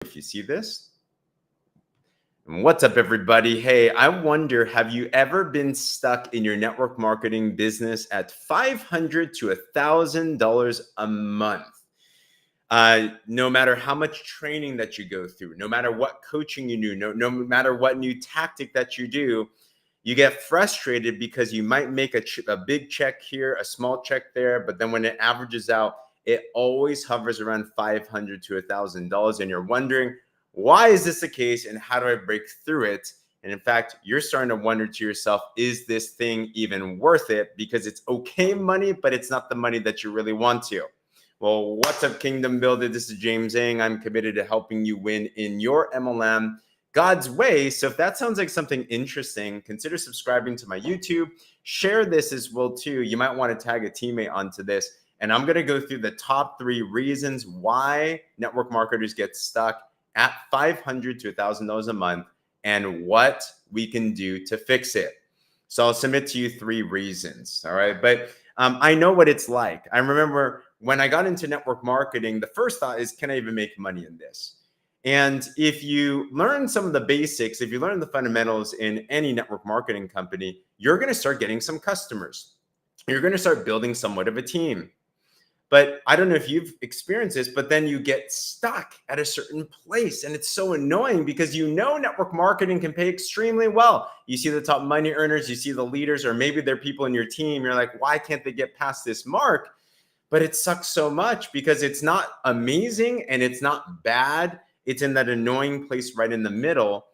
if you see this. What's up, everybody? Hey, I wonder, have you ever been stuck in your network marketing business at $500 to $1,000 a month? No matter how much training that you go through, no matter what coaching you do, no matter what new tactic that you do, you get frustrated because you might make a big check here, a small check there, but then when it averages out, it always hovers around $500 to $1,000, and you're wondering, why is this the case, and how do I break through it? And in fact, you're starting to wonder to yourself, is this thing even worth it? Because it's okay money, but it's not the money that you really want to. Well, what's up, Kingdom Builder? This is James Zhang. I'm committed to helping you win in your MLM God's way. So if that sounds like something interesting, consider subscribing to my YouTube. Share this as well too. You might want to tag a teammate onto this. And I'm going to go through the top 3 reasons why network marketers get stuck at $500 to $1,000 a month and what we can do to fix it. So I'll submit to you 3 reasons. All right. But I know what it's like. I remember when I got into network marketing, the first thought is, can I even make money in this? And if you learn some of the basics, if you learn the fundamentals in any network marketing company, you're going to start getting some customers. You're going to start building somewhat of a team. But I don't know if you've experienced this, but then you get stuck at a certain place. And it's so annoying because you know network marketing can pay extremely well. You see the top money earners, you see the leaders, or maybe they're people in your team. You're like, why can't they get past this mark? But it sucks so much because it's not amazing and it's not bad. It's in that annoying place right in the middle.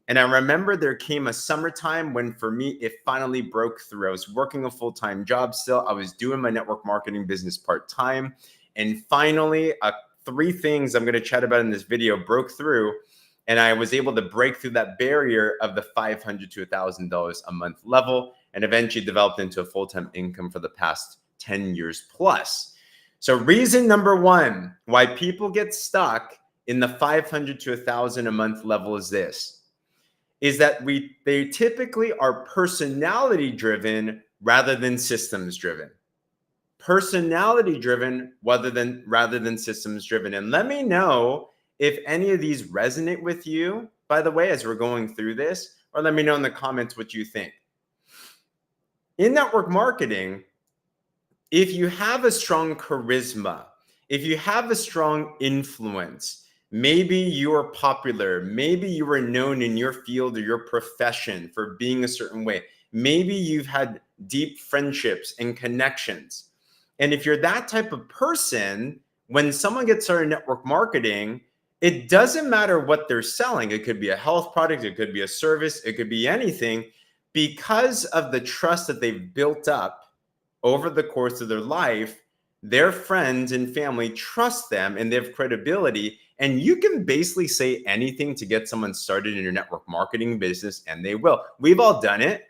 And I remember there came a summertime when for me, it finally broke through. I was working a full-time job still. I was doing my network marketing business part-time. And finally, 3 things I'm going to chat about in this video broke through. And I was able to break through that barrier of the $500 to $1,000 a month level and eventually developed into a full-time income for the past 10 years plus. So reason number 1 why people get stuck in the $500 to $1,000 a month level is this, is that they typically are personality driven rather than systems driven. Personality driven rather than systems driven. And let me know if any of these resonate with you, by the way, as we're going through this, or let me know in the comments what you think. In network marketing, if you have a strong charisma, if you have a strong influence, maybe you are popular, maybe you are known in your field or your profession for being a certain way, maybe you've had deep friendships and connections. And if you're that type of person, when someone gets started in network marketing, it doesn't matter what they're selling. It could be a health product, it could be a service, it could be anything. Because of the trust that they've built up over the course of their life, their friends and family trust them and they have credibility. And you can basically say anything to get someone started in your network marketing business and they will. We've all done it,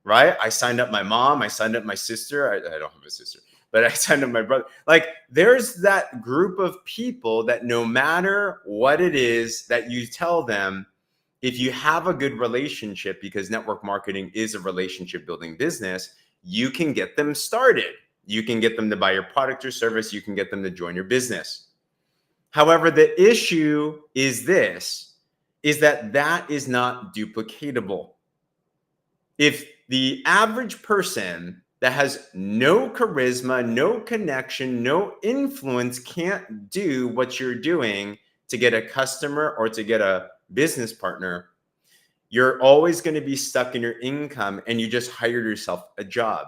right? I signed up my mom. I signed up my sister. I don't have a sister, but I signed up my brother. Like there's that group of people that no matter what it is that you tell them, if you have a good relationship, because network marketing is a relationship building business, you can get them started. You can get them to buy your product or service. You can get them to join your business. However, the issue is this, is that is not duplicatable. If the average person that has no charisma, no connection, no influence can't do what you're doing to get a customer or to get a business partner, you're always going to be stuck in your income and you just hired yourself a job.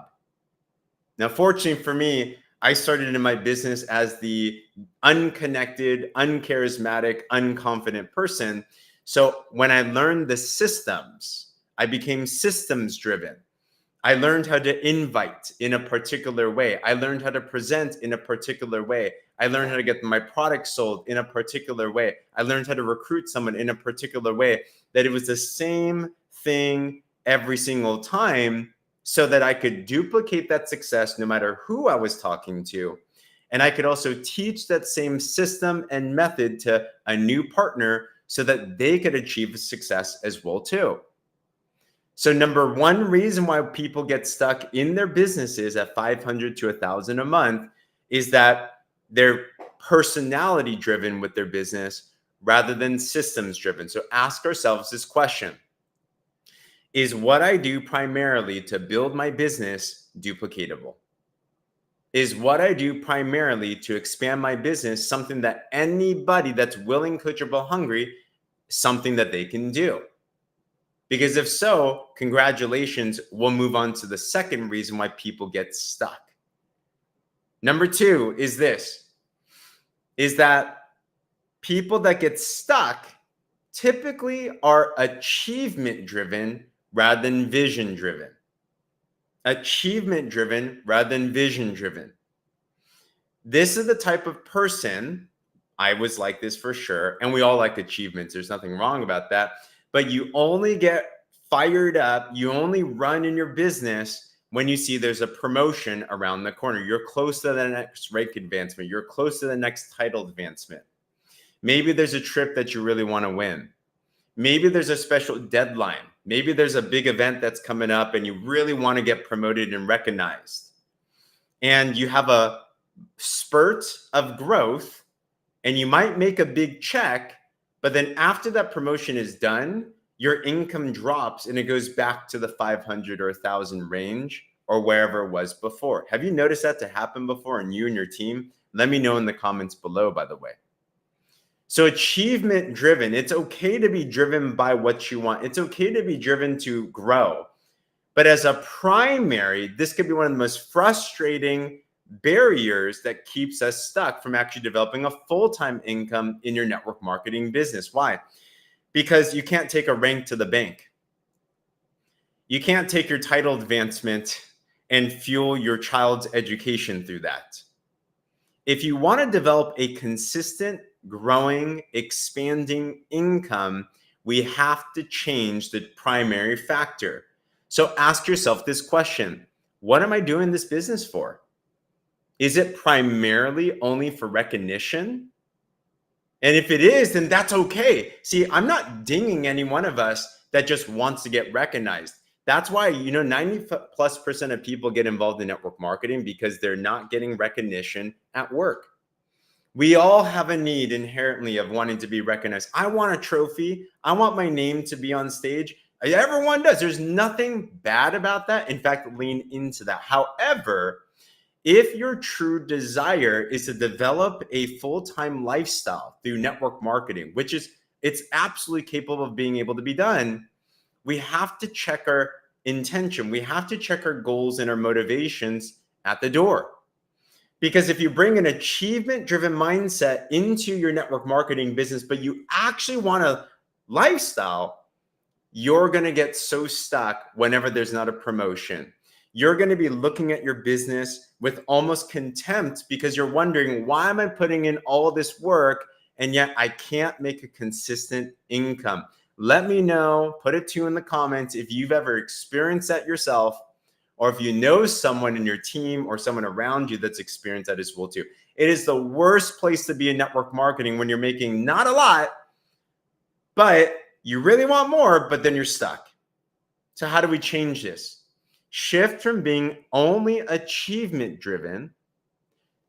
Now, fortunately for me, I started in my business as the unconnected, uncharismatic, unconfident person. So when I learned the systems, I became systems driven. I learned how to invite in a particular way. I learned how to present in a particular way. I learned how to get my product sold in a particular way. I learned how to recruit someone in a particular way, that it was the same thing every single time, so that I could duplicate that success no matter who I was talking to. And I could also teach that same system and method to a new partner so that they could achieve success as well too. So number 1 reason why people get stuck in their businesses at $500 to $1,000 a month is that they're personality driven with their business rather than systems driven. So ask ourselves this question: is what I do primarily to build my business duplicatable? Is what I do primarily to expand my business something that anybody that's willing, coachable, hungry, something that they can do? Because if so, congratulations, we'll move on to the second reason why people get stuck. Number two is this, is that people that get stuck typically are achievement driven rather than vision driven. Achievement driven rather than vision driven. This is the type of person, I was like this for sure, and we all like achievements. There's nothing wrong about that. But you only get fired up, you only run in your business when you see there's a promotion around the corner. You're close to the next rank advancement. You're close to the next title advancement. Maybe there's a trip that you really want to win. Maybe there's a special deadline. Maybe there's a big event that's coming up and you really want to get promoted and recognized. And you have a spurt of growth and you might make a big check, but then after that promotion is done, your income drops and it goes back to the 500 or 1,000 range or wherever it was before. Have you noticed that to happen before in you and your team? Let me know in the comments below, by the way. So achievement driven, it's okay to be driven by what you want. It's okay to be driven to grow. But as a primary, this could be one of the most frustrating barriers that keeps us stuck from actually developing a full-time income in your network marketing business. Why? Because you can't take a rank to the bank. You can't take your title advancement and fuel your child's education through that. If you want to develop a consistent, growing, expanding income, we have to change the primary factor. So ask yourself this question: what am I doing this business for? Is it primarily only for recognition? And if it is, then that's okay. See, I'm not dinging any one of us that just wants to get recognized. That's why, 90+% of people get involved in network marketing because they're not getting recognition at work. We all have a need inherently of wanting to be recognized. I want a trophy. I want my name to be on stage. Everyone does. There's nothing bad about that. In fact, lean into that. However, if your true desire is to develop a full-time lifestyle through network marketing, which is, it's absolutely capable of being able to be done, we have to check our intention. We have to check our goals and our motivations at the door. Because if you bring an achievement-driven mindset into your network marketing business, but you actually want a lifestyle, you're going to get so stuck whenever there's not a promotion. You're going to be looking at your business with almost contempt because you're wondering, why am I putting in all this work and yet I can't make a consistent income? Let me know, put it in the comments if you've ever experienced that yourself, or if you know someone in your team or someone around you that's experienced that as well too. It is the worst place to be in network marketing when you're making not a lot, but you really want more, but then you're stuck. So how do we change this? Shift from being only achievement driven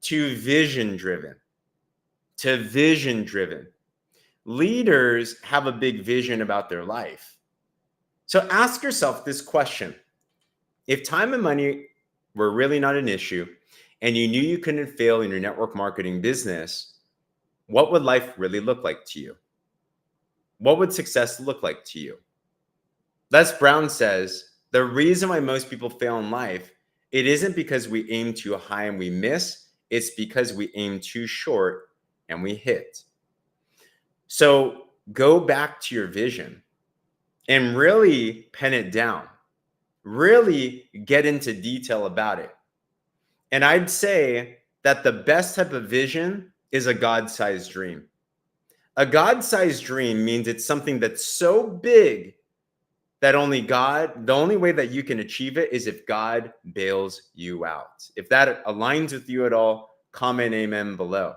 to vision driven. Leaders have a big vision about their life. So ask yourself this question: if time and money were really not an issue and you knew you couldn't fail in your network marketing business, what would life really look like to you? What would success look like to you? Les Brown says, the reason why most people fail in life, it isn't because we aim too high and we miss, it's because we aim too short and we hit. So go back to your vision and really pen it down. Really get into detail about it. And I'd say that the best type of vision is a God-sized dream. A God-sized dream means it's something that's so big that only God, the only way that you can achieve it is if God bails you out. If that aligns with you at all, comment amen below.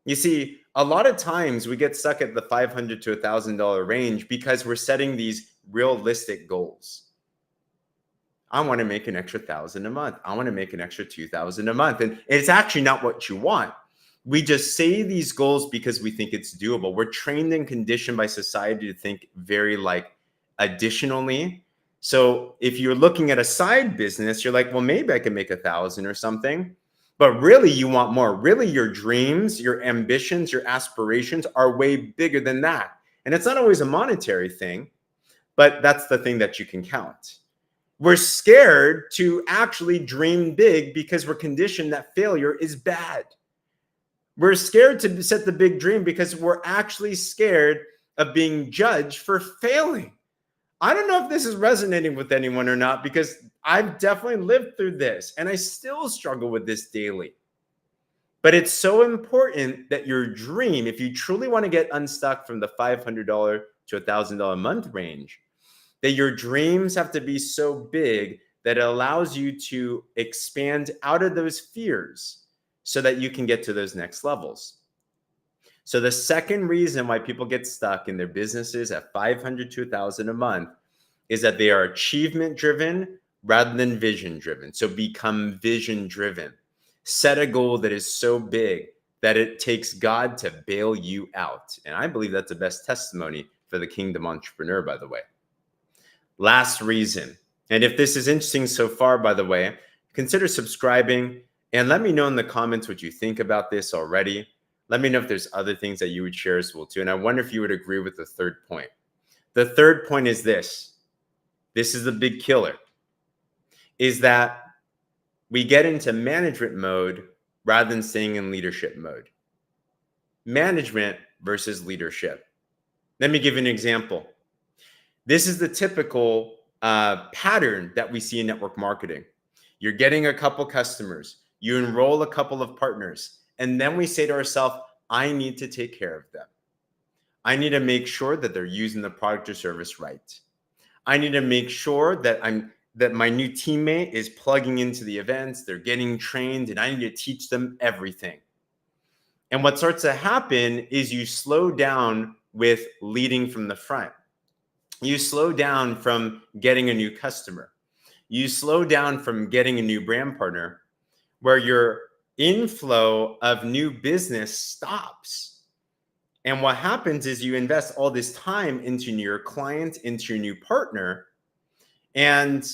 You see, a lot of times we get stuck at the $500 to $1,000 range because we're setting these realistic goals. I want to make an extra $1,000 a month. I want to make an extra $2,000 a month. And it's actually not what you want. We just say these goals because we think it's doable. We're trained and conditioned by society to think very like additionally. So if you're looking at a side business, you're like, well, maybe I can make 1,000 or something. But really, you want more. Really, your dreams, your ambitions, your aspirations are way bigger than that. And it's not always a monetary thing, but that's the thing that you can count. We're scared to actually dream big because we're conditioned that failure is bad. We're scared to set the big dream because we're actually scared of being judged for failing. I don't know if this is resonating with anyone or not, because I've definitely lived through this and I still struggle with this daily. But it's so important that your dream, if you truly want to get unstuck from the $500 to $1,000 a month range, that your dreams have to be so big that it allows you to expand out of those fears so that you can get to those next levels. So the second reason why people get stuck in their businesses at 500 to 1,000 a month is that they are achievement driven rather than vision driven. So become vision driven. Set a goal that is so big that it takes God to bail you out. And I believe that's the best testimony for the kingdom entrepreneur, by the way. Last reason, and if this is interesting so far, by the way, consider subscribing and let me know in the comments what you think about this already. Let me know if there's other things that you would share as well too. And I wonder if you would agree with the third point. The third point is this. This is the big killer, is that we get into management mode rather than staying in leadership mode. Management versus leadership. Let me give you an example. This is the typical pattern that we see in network marketing. You're getting a couple customers, you enroll a couple of partners, and then we say to ourselves, I need to take care of them. I need to make sure that they're using the product or service right. I need to make sure that my new teammate is plugging into the events, they're getting trained, and I need to teach them everything. And what starts to happen is you slow down with leading from the front. You slow down from getting a new customer. You slow down from getting a new brand partner, where your inflow of new business stops. And what happens is you invest all this time into your client, into your new partner, and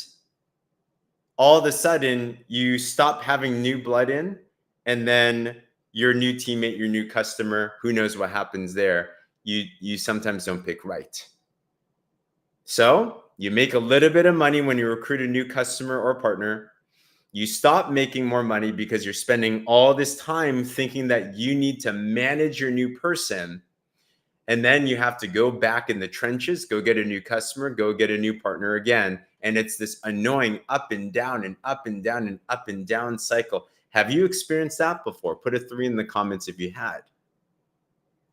all of a sudden you stop having new blood in, and then your new teammate, your new customer, who knows what happens there, you sometimes don't pick right. So you make a little bit of money when you recruit a new customer or partner. You stop making more money because you're spending all this time thinking that you need to manage your new person. And then you have to go back in the trenches, go get a new customer, go get a new partner again. And it's this annoying up and down and up and down and up and down cycle. Have you experienced that before? Put a 3 in the comments if you had.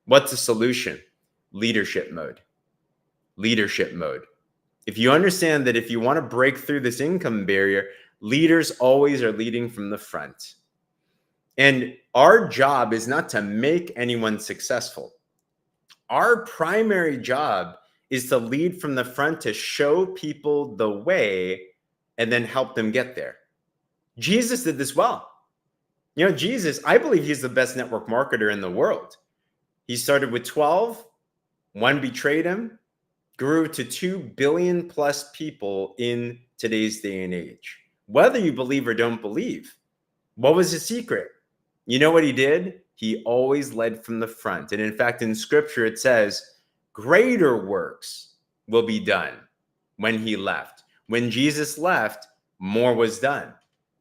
What's the solution? Leadership mode. Leadership mode. If you understand that if you want to break through this income barrier, leaders always are leading from the front. And our job is not to make anyone successful. Our primary job is to lead from the front, to show people the way and then help them get there. Jesus did this well. You know, Jesus, I believe he's the best network marketer in the world. He started with 12, one betrayed him, grew to 2 billion plus people in today's day and age. Whether you believe or don't believe, what was his secret? You know what he did? He always led from the front. And in fact, in scripture, it says, greater works will be done when he left. When Jesus left, more was done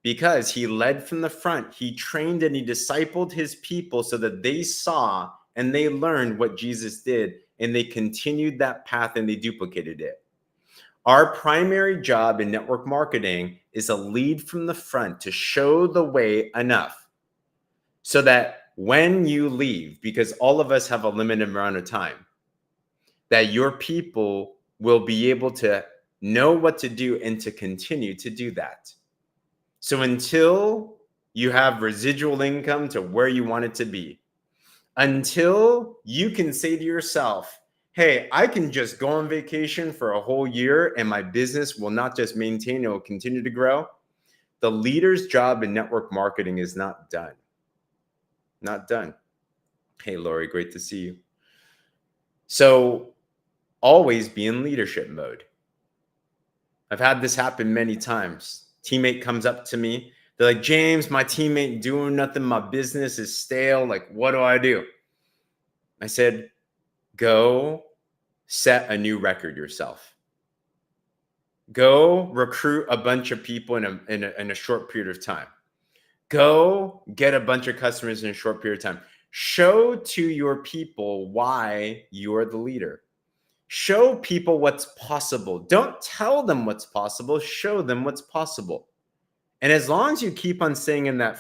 because he led from the front. He trained and he discipled his people so that they saw and they learned what Jesus did, and they continued that path and they duplicated it. Our primary job in network marketing is to lead from the front, to show the way enough so that when you leave, because all of us have a limited amount of time, that your people will be able to know what to do and to continue to do that. So until you have residual income to where you want it to be, until you can say to yourself, hey, I can just go on vacation for a whole year and my business will not just maintain, it will continue to grow. The leader's job in network marketing is not done. Not done. Hey, Lori, great to see you. So always be in leadership mode. I've had this happen many times. Teammate comes up to me. They're like, James, my teammate doing nothing. My business is stale. Like, what do I do? I said, go set a new record yourself. Go recruit a bunch of people in a short period of time. Go get a bunch of customers in a short period of time. Show to your people why you're the leader. Show people what's possible. Don't tell them what's possible. Show them what's possible. And as long as you keep on staying in that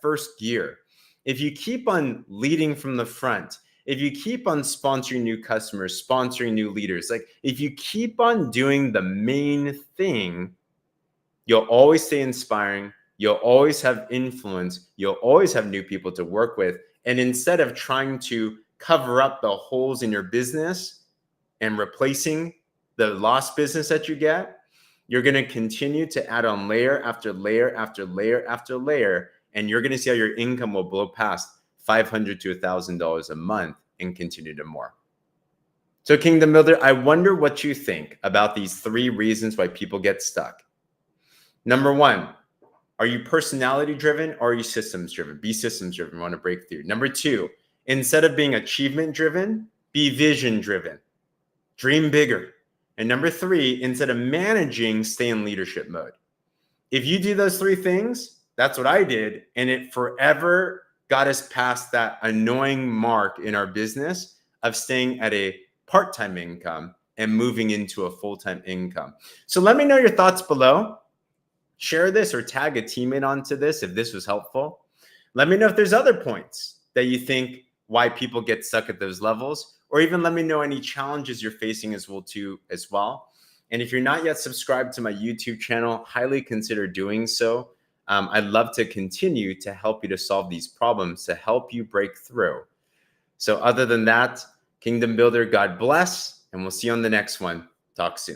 first gear, if you keep on leading from the front, if you keep on sponsoring new customers, sponsoring new leaders, like if you keep on doing the main thing, you'll always stay inspiring. You'll always have influence. You'll always have new people to work with. And instead of trying to cover up the holes in your business and replacing the lost business that you get, you're going to continue to add on layer after layer after layer after layer. And you're going to see how your income will blow past $500 to $1,000 a month and continue to more. So Kingdom Builder, I wonder what you think about these 3 reasons why people get stuck. Number 1, are you personality driven or are you systems driven? Be systems driven. Want to break through. Number 2, instead of being achievement driven, be vision driven. Dream bigger. And number 3, instead of managing, stay in leadership mode. If you do those 3 things, that's what I did. And it forever got us past that annoying mark in our business of staying at a part-time income and moving into a full-time income. So let me know your thoughts below. Share this or tag a teammate onto this if this was helpful. Let me know if there's other points that you think why people get stuck at those levels, or even let me know any challenges you're facing as well. And if you're not yet subscribed to my YouTube channel, highly consider doing so. I'd love to continue to help you to solve these problems, to help you break through. So other than that, Kingdom Builder, God bless, and we'll see you on the next one. Talk soon.